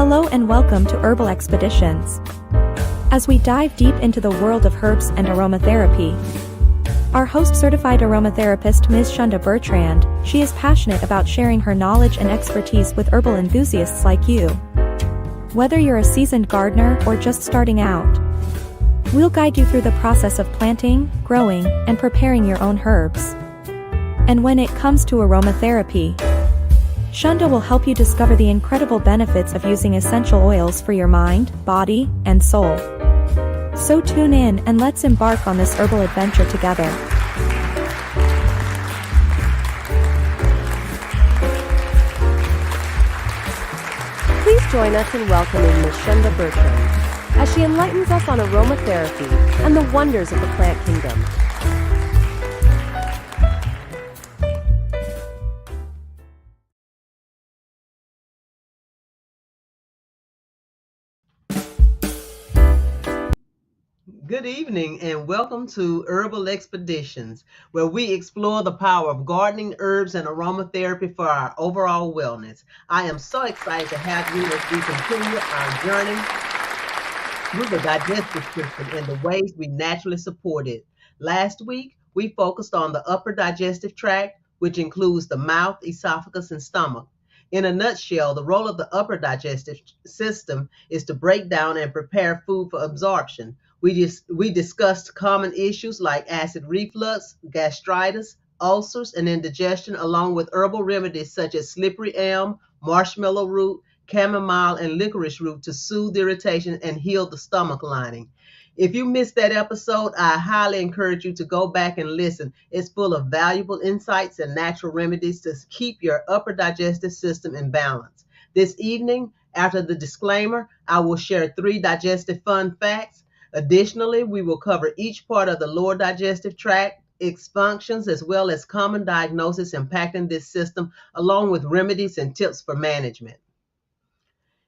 Hello and welcome to Herbal Expeditions. As we dive deep into the world of herbs and aromatherapy, our host Certified Aromatherapist Ms. Shunda Bertrand, she is passionate about sharing her knowledge and expertise with herbal enthusiasts like you. Whether you're a seasoned gardener or just starting out, we'll guide you through the process of planting, growing, and preparing your own herbs. And when it comes to aromatherapy, Shunda will help you discover the incredible benefits of using essential oils for your mind, body, and soul. So tune in and let's embark on this herbal adventure together. Please join us in welcoming Ms. Shunda Bertrand as she enlightens us on aromatherapy and the wonders of the plant kingdom. Good evening and welcome to Herbal Expeditions, where we explore the power of gardening, herbs, and aromatherapy for our overall wellness. I am so excited to have you as we continue our journey through the digestive system and the ways we naturally support it. Last week, we focused on the upper digestive tract, which includes the mouth, esophagus, and stomach. In a nutshell, the role of the upper digestive system is to break down and prepare food for absorption. We discussed common issues like acid reflux, gastritis, ulcers, and indigestion, along with herbal remedies such as slippery elm, marshmallow root, chamomile, and licorice root to soothe irritation and heal the stomach lining. If you missed that episode, I highly encourage you to go back and listen. It's full of valuable insights and natural remedies to keep your upper digestive system in balance. This evening, after the disclaimer, I will share 3 digestive fun facts. Additionally, we will cover each part of the lower digestive tract, its functions, as well as common diagnoses impacting this system, along with remedies and tips for management.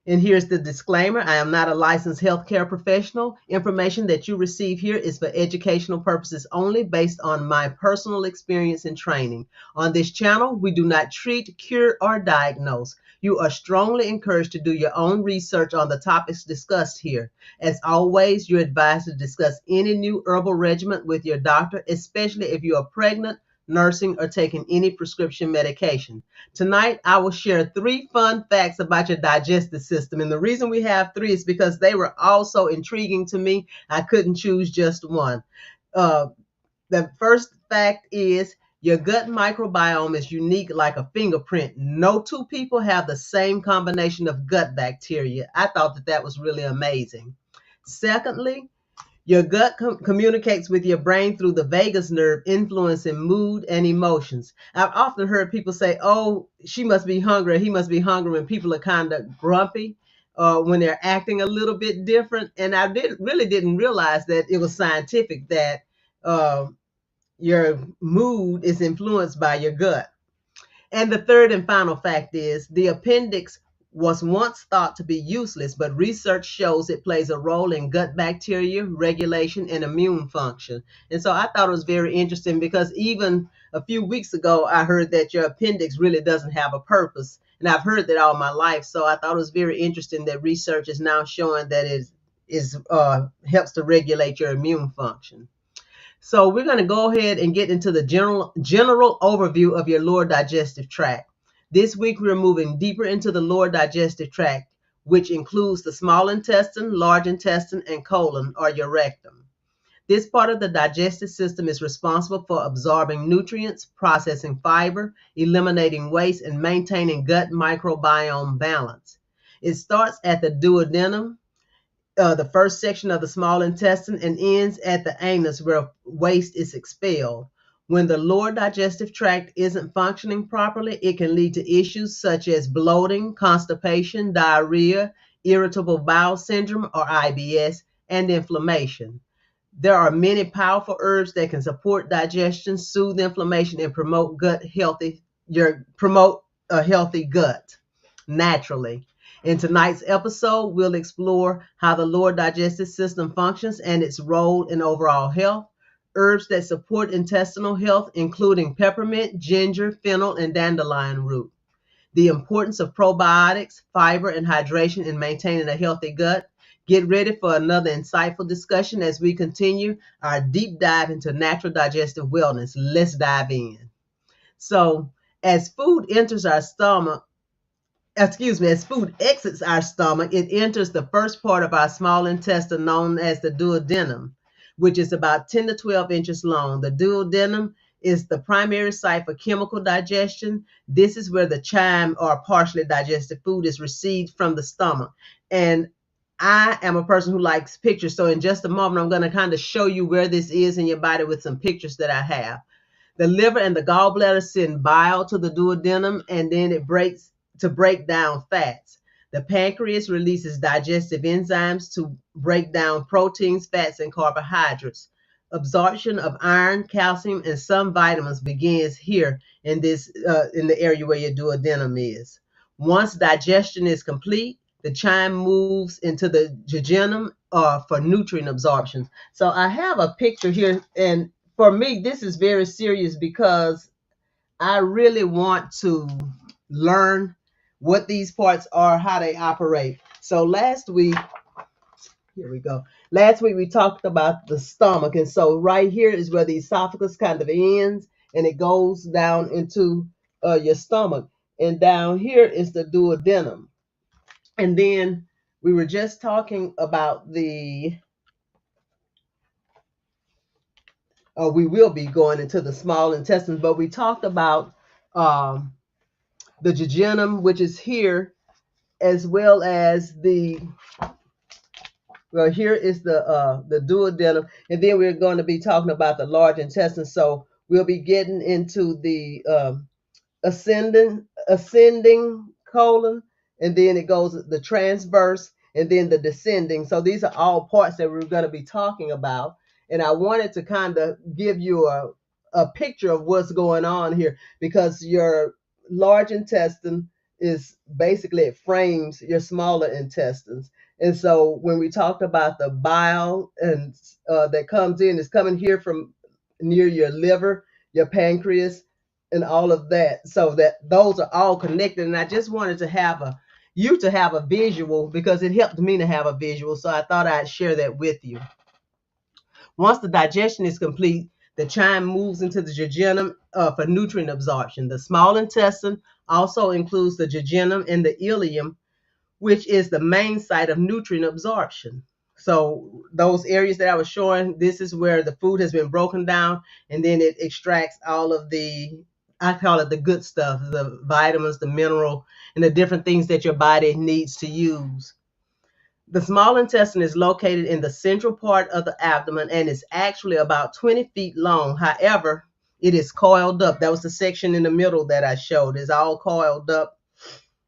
And here's the disclaimer. I am not a licensed healthcare professional. Information that you receive here is for educational purposes only, based on my personal experience and training. On this channel, we do not treat, cure, or diagnose. You are strongly encouraged to do your own research on the topics discussed here. As always, you're advised to discuss any new herbal regimen with your doctor, especially if you are pregnant, nursing, or taking any prescription medication. Tonight, I will share 3 fun facts about your digestive system. And the reason we have 3 is because they were all so intriguing to me, I couldn't choose just one. The first fact is your gut microbiome is unique like a fingerprint. No 2 people have the same combination of gut bacteria. I thought that was really amazing. Secondly, your gut communicates with your brain through the vagus nerve, influencing mood and emotions. I've often heard people say, oh, she must be hungry, or he must be hungry, when people are kind of grumpy, when they're acting a little bit different. And I really didn't realize that it was scientific, that your mood is influenced by your gut. And the third and final fact is the appendix was once thought to be useless, but research shows it plays a role in gut bacteria regulation and immune function. And so I thought it was very interesting, because even a few weeks ago, I heard that your appendix really doesn't have a purpose. And I've heard that all my life. So I thought it was very interesting that research is now showing that it helps to regulate your immune function. So we're going to go ahead and get into the general overview of your lower digestive tract. This week, we're moving deeper into the lower digestive tract, which includes the small intestine, large intestine, and colon, or your rectum. This part of the digestive system is responsible for absorbing nutrients, processing fiber, eliminating waste, and maintaining gut microbiome balance. It starts at the duodenum, the first section of the small intestine, and ends at the anus, where waste is expelled. When the lower digestive tract isn't functioning properly, it can lead to issues such as bloating, constipation, diarrhea, irritable bowel syndrome or IBS, and inflammation. There are many powerful herbs that can support digestion, soothe inflammation, and promote a healthy gut naturally. In tonight's episode, we'll explore how the lower digestive system functions and its role in overall health. Herbs that support intestinal health, including peppermint, ginger, fennel, and dandelion root. the importance of probiotics, fiber, and hydration in maintaining a healthy gut. Get ready for another insightful discussion as we continue our deep dive into natural digestive wellness. Let's dive in. So, as food enters our stomach, as food exits our stomach, it enters the first part of our small intestine known as the duodenum, which is about 10 to 12 inches long. The duodenum is the primary site for chemical digestion. This is where the chyme or partially digested food is received from the stomach. And I am a person who likes pictures. So in just a moment, I'm going to kind of show you where this is in your body with some pictures that I have. The liver and the gallbladder send bile to the duodenum, and then it breaks to break down fats. The pancreas releases digestive enzymes to break down proteins, fats, and carbohydrates. Absorption of iron, calcium, and some vitamins begins here in the area where your duodenum is. Once digestion is complete, the chyme moves into the jejunum for nutrient absorption. So I have a picture here, and for me, this is very serious because I really want to learn what these parts are, how they operate. So here we go. Last week we talked about the stomach. And so right here is where the esophagus kind of ends and it goes down into your stomach. And down here is the duodenum. And then we were just talking about we will be going into the small intestines, but we talked about the jejunum, which is here, as well as here is the duodenum, and then we're going to be talking about the large intestine. So we'll be getting into the ascending colon, and then it goes the transverse, and then the descending. So these are all parts that we're going to be talking about. And I wanted to kind of give you a picture of what's going on here, because your large intestine is basically, it frames your smaller intestines. And so when we talked about the bile and that comes in, it's coming here from near your liver, your pancreas, and all of that, so that those are all connected. And I just wanted to have you to have a visual, because it helped me to have a visual, so I thought I'd share that with you. Once the digestion is complete, the chyme moves into the jejunum for nutrient absorption. The small intestine also includes the jejunum and the ileum, which is the main site of nutrient absorption. So those areas that I was showing, this is where the food has been broken down, and then it extracts all of I call it the good stuff, the vitamins, the mineral, and the different things that your body needs to use. The small intestine is located in the central part of the abdomen and is actually about 20 feet long. However, it is coiled up. That was the section in the middle that I showed. It's all coiled up.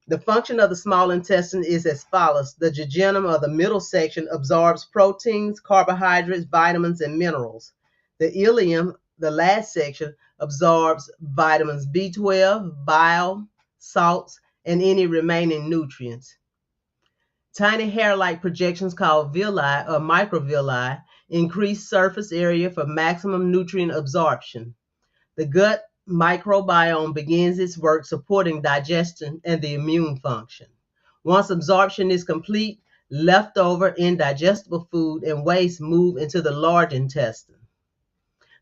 The function of the small intestine is as follows. The jejunum, or the middle section, absorbs proteins, carbohydrates, vitamins, and minerals. The ileum, the last section, absorbs vitamins B12, bile, salts, and any remaining nutrients. Tiny hair-like projections called villi or microvilli increase surface area for maximum nutrient absorption. The gut microbiome begins its work supporting digestion and the immune function. Once absorption is complete, leftover indigestible food and waste move into the large intestine.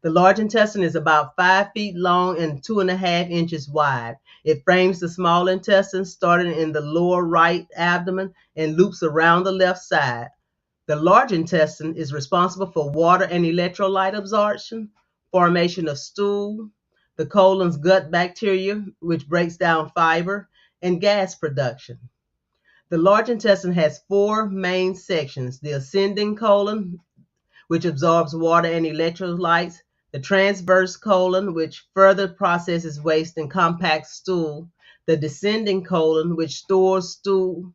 The large intestine is about 5 feet long and 2.5 inches wide. It frames the small intestine, starting in the lower right abdomen and loops around the left side. The large intestine is responsible for water and electrolyte absorption, formation of stool, the colon's gut bacteria, which breaks down fiber, and gas production. The large intestine has 4 main sections: the ascending colon, which absorbs water and electrolytes, the transverse colon, which further processes waste and compacts stool, the descending colon, which stores stool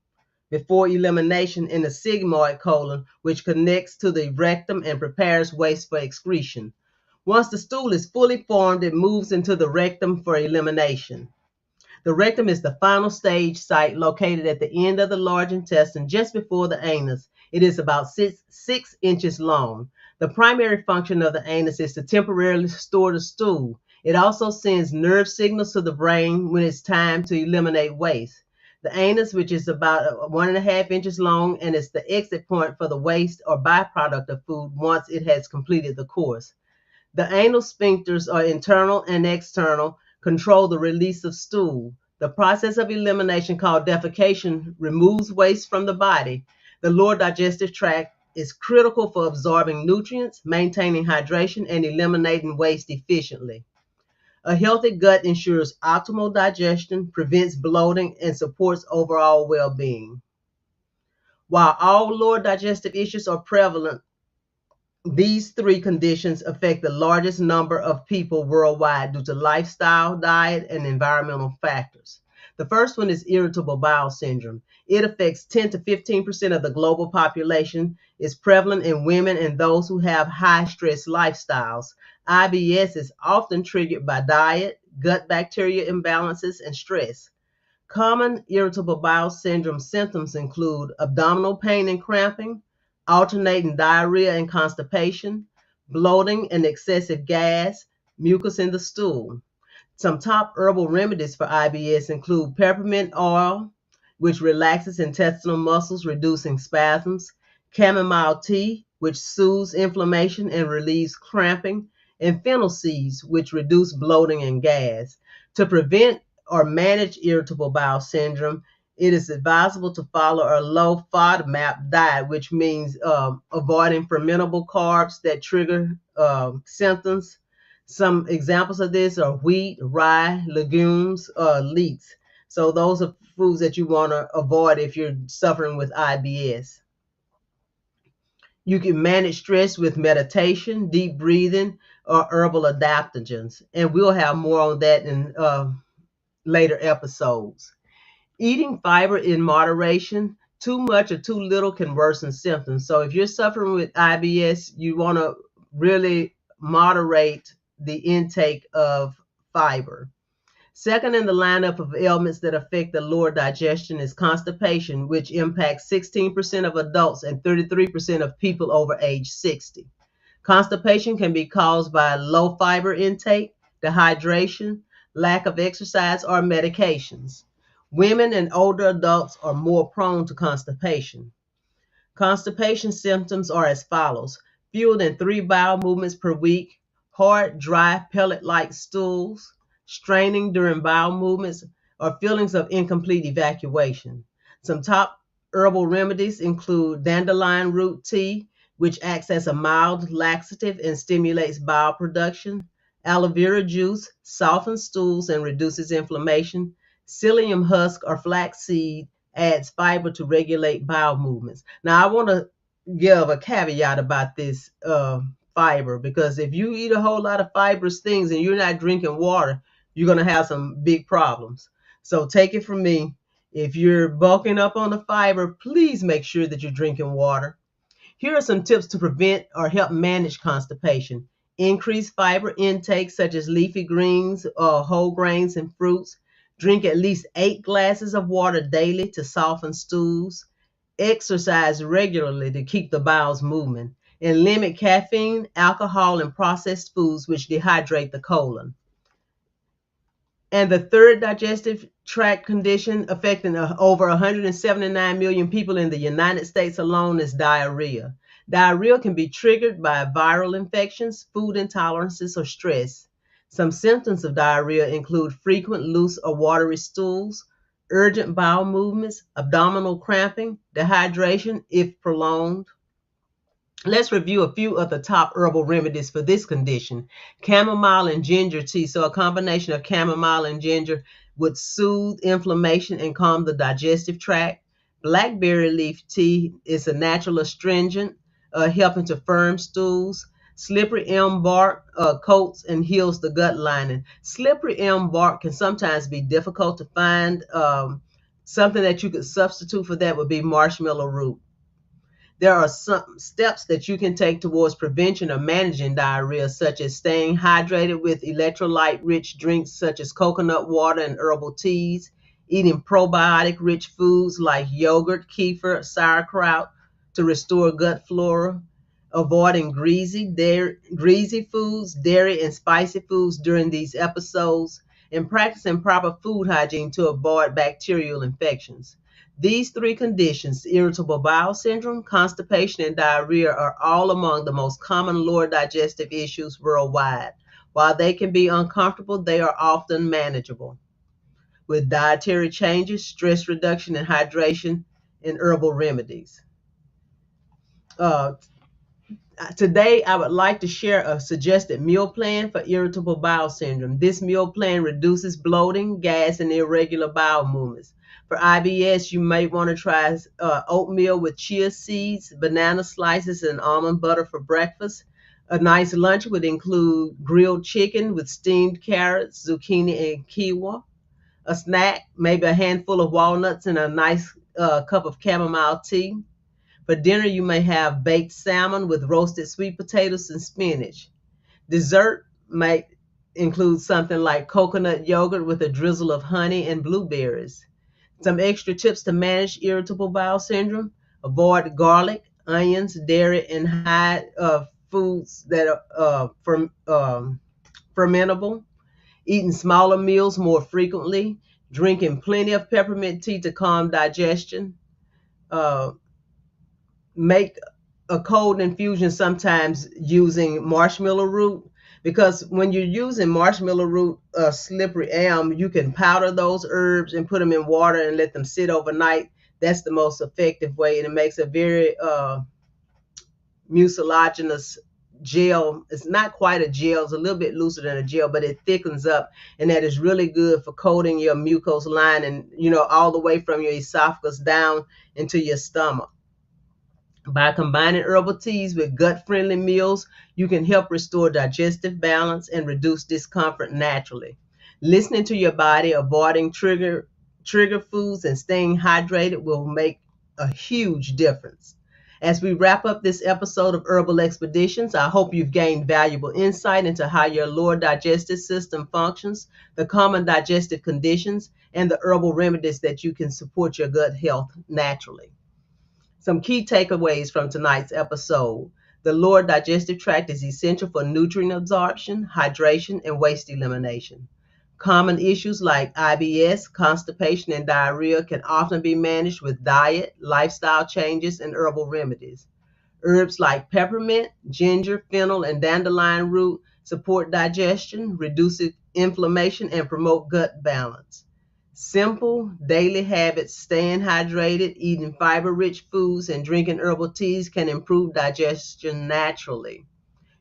before elimination, and the sigmoid colon, which connects to the rectum and prepares waste for excretion. Once the stool is fully formed, it moves into the rectum for elimination. The rectum is the final stage site located at the end of the large intestine, just before the anus. It is about 6 inches long. The primary function of the anus is to temporarily store the stool. It also sends nerve signals to the brain when it's time to eliminate waste. The anus, which is about 1.5 inches long, and is the exit point for the waste or byproduct of food once it has completed the course. The anal sphincters are internal and external, control the release of stool. The process of elimination, called defecation, removes waste from the body. The lower digestive tract is critical for absorbing nutrients, maintaining hydration, and eliminating waste efficiently. A healthy gut ensures optimal digestion, prevents bloating, and supports overall well being. While all lower digestive issues are prevalent, these three conditions affect the largest number of people worldwide due to lifestyle, diet, and environmental factors. The first one is irritable bowel syndrome. It affects 10 to 15% of the global population, is prevalent in women and those who have high stress lifestyles. IBS is often triggered by diet, gut bacteria imbalances, and stress. Common irritable bowel syndrome symptoms include abdominal pain and cramping, alternating diarrhea and constipation, bloating and excessive gas, mucus in the stool. Some top herbal remedies for IBS include peppermint oil, which relaxes intestinal muscles, reducing spasms, chamomile tea, which soothes inflammation and relieves cramping, and fennel seeds, which reduce bloating and gas. To prevent or manage irritable bowel syndrome, it is advisable to follow a low FODMAP diet, which means avoiding fermentable carbs that trigger symptoms. Some examples of this are wheat, rye, legumes, leeks. So those are foods that you want to avoid if you're suffering with IBS. You can manage stress with meditation, deep breathing, or herbal adaptogens. And we'll have more on that in later episodes. Eating fiber in moderation, too much or too little can worsen symptoms. So if you're suffering with IBS, you want to really moderate the intake of fiber. Second in the lineup of ailments that affect the lower digestion is constipation, which impacts 16% of adults and 33% of people over age 60. Constipation can be caused by low fiber intake, dehydration, lack of exercise, or medications. Women and older adults are more prone to constipation. Constipation symptoms are as follows: fewer than 3 bowel movements per week, hard, dry, pellet-like stools, straining during bowel movements, or feelings of incomplete evacuation. Some top herbal remedies include dandelion root tea, which acts as a mild laxative and stimulates bowel production. Aloe vera juice softens stools and reduces inflammation. Psyllium husk or flaxseed adds fiber to regulate bowel movements. Now, I want to give a caveat about this fiber, because if you eat a whole lot of fibrous things and you're not drinking water, you're going to have some big problems. So take it from me. If you're bulking up on the fiber, please make sure that you're drinking water. Here are some tips to prevent or help manage constipation. Increase fiber intake, such as leafy greens, whole grains, and fruits. Drink at least 8 glasses of water daily to soften stools. Exercise regularly to keep the bowels moving. And limit caffeine, alcohol, and processed foods, which dehydrate the colon. And the third digestive tract condition affecting over 179 million people in the United States alone is diarrhea. Diarrhea can be triggered by viral infections, food intolerances, or stress. Some symptoms of diarrhea include frequent loose or watery stools, urgent bowel movements, abdominal cramping, dehydration if prolonged. Let's review a few of the top herbal remedies for this condition. Chamomile and ginger tea. So a combination of chamomile and ginger would soothe inflammation and calm the digestive tract. Blackberry leaf tea is a natural astringent, helping to firm stools. Slippery elm bark coats and heals the gut lining. Slippery elm bark can sometimes be difficult to find. Something that you could substitute for that would be marshmallow root. There are some steps that you can take towards prevention or managing diarrhea, such as staying hydrated with electrolyte-rich drinks such as coconut water and herbal teas, eating probiotic-rich foods like yogurt, kefir, sauerkraut to restore gut flora, avoiding greasy foods, dairy, and spicy foods during these episodes, and practicing proper food hygiene to avoid bacterial infections. These three conditions, irritable bowel syndrome, constipation, and diarrhea, are all among the most common lower digestive issues worldwide. While they can be uncomfortable, they are often manageable with dietary changes, stress reduction, and hydration, and herbal remedies. Uh, Today, I would like to share a suggested meal plan for irritable bowel syndrome. This meal plan reduces bloating, gas, and irregular bowel movements. For IBS, you may want to try oatmeal with chia seeds, banana slices, and almond butter for breakfast. A nice lunch would include grilled chicken with steamed carrots, zucchini, and quinoa. A snack, maybe a handful of walnuts and a nice cup of chamomile tea. For dinner, you may have baked salmon with roasted sweet potatoes and spinach. Dessert might include something like coconut yogurt with a drizzle of honey and blueberries. Some extra tips to manage irritable bowel syndrome: avoid garlic, onions, dairy, and high foods that are fermentable. Eating smaller meals more frequently. Drinking plenty of peppermint tea to calm digestion. Make a cold infusion sometimes using marshmallow root, because when you're using marshmallow root, slippery elm, you can powder those herbs and put them in water and let them sit overnight. That's the most effective way, and it makes a very mucilaginous gel. It's not quite a gel, it's a little bit looser than a gel, but it thickens up, and that is really good for coating your mucous line, and all the way from your esophagus down into your stomach. By combining herbal teas with gut-friendly meals, you can help restore digestive balance and reduce discomfort naturally. Listening to your body, avoiding trigger foods, and staying hydrated will make a huge difference. As we wrap up this episode of Herbal Expeditions, I hope you've gained valuable insight into how your lower digestive system functions, the common digestive conditions, and the herbal remedies that you can support your gut health naturally. Some key takeaways from tonight's episode: the lower digestive tract is essential for nutrient absorption, hydration, and waste elimination. Common issues like IBS, constipation, and diarrhea can often be managed with diet, lifestyle changes, and herbal remedies. Herbs like peppermint, ginger, fennel, and dandelion root support digestion, reduce inflammation, and promote gut balance. Simple daily habits, staying hydrated, eating fiber-rich foods, and drinking herbal teas can improve digestion naturally.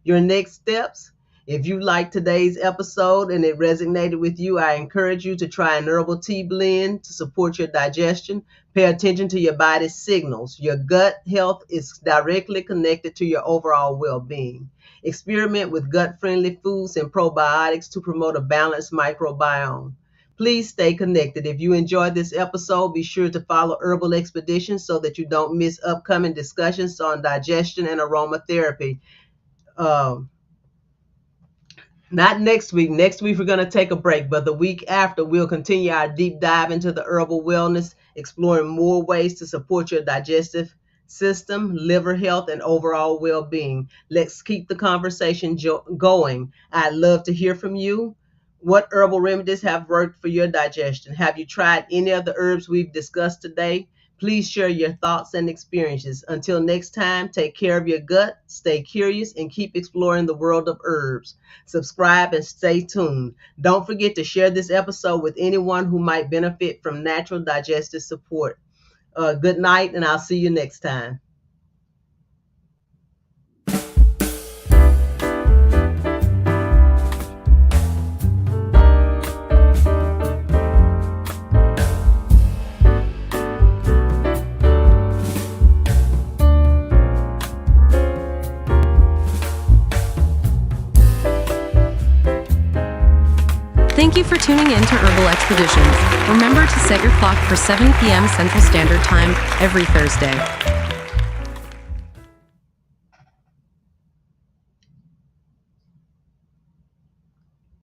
Your next steps: if you liked today's episode and it resonated with you, I encourage you to try an herbal tea blend to support your digestion. Pay attention to your body's signals. Your gut health is directly connected to your overall well-being. Experiment with gut-friendly foods and probiotics to promote a balanced microbiome. Please stay connected. If you enjoyed this episode, be sure to follow Herbal Expeditions so that you don't miss upcoming discussions on digestion and aromatherapy. Not next week. Next week, we're going to take a break, but the week after, we'll continue our deep dive into the herbal wellness, exploring more ways to support your digestive system, liver health, and overall well-being. Let's keep the conversation going. I'd love to hear from you. What herbal remedies have worked for your digestion? Have you tried any of the herbs we've discussed today? Please share your thoughts and experiences. Until next time, take care of your gut, stay curious, and keep exploring the world of herbs. Subscribe and stay tuned. Don't forget to share this episode with anyone who might benefit from natural digestive support. Good night, and I'll see you next time. Thank you for tuning in to Herbal Expeditions. Remember to set your clock for 7 p.m. Central Standard Time every Thursday.